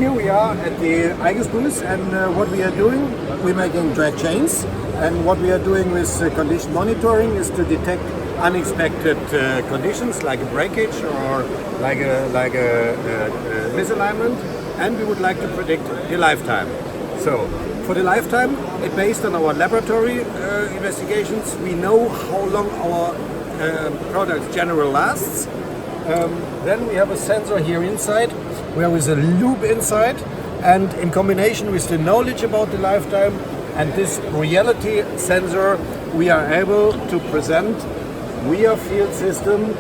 Here we are at the igus booth, and what we are doing, we're making drag chains, and what we are doing with condition monitoring is to detect unexpected conditions like a breakage or like a misalignment, and we would like to predict the lifetime. So for the lifetime, it's based on our laboratory investigations. We know how long our product generally lasts. Then we have a sensor here inside, where is a loop inside, and in combination with the knowledge about the lifetime and this reality sensor, we are able to present via field system.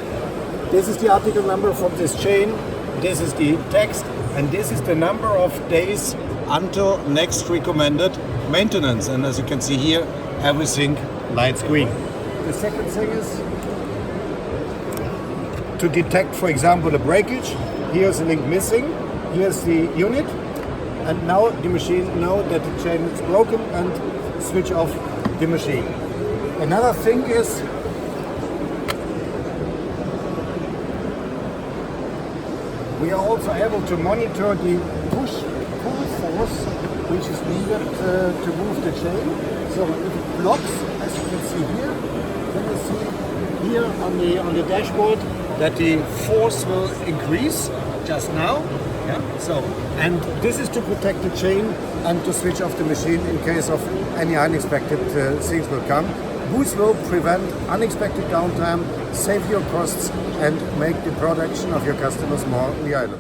This is the article number from this chain, this is the text, and this is the number of days until next recommended maintenance. And as you can see here, everything lights green. The second thing is to detect, for example, a breakage. Here's a link missing, here's the unit, and now the machine knows that the chain is broken and switch off the machine. Another thing is we are also able to monitor the pull force which is needed to move the chain. So if it blocks, as you can see here, then you see here on the dashboard that the force will increase just now. Yeah. So, and this is to protect the chain and to switch off the machine in case of any unexpected things will come. Boost will prevent unexpected downtime, save your costs, and make the production of your customers more reliable.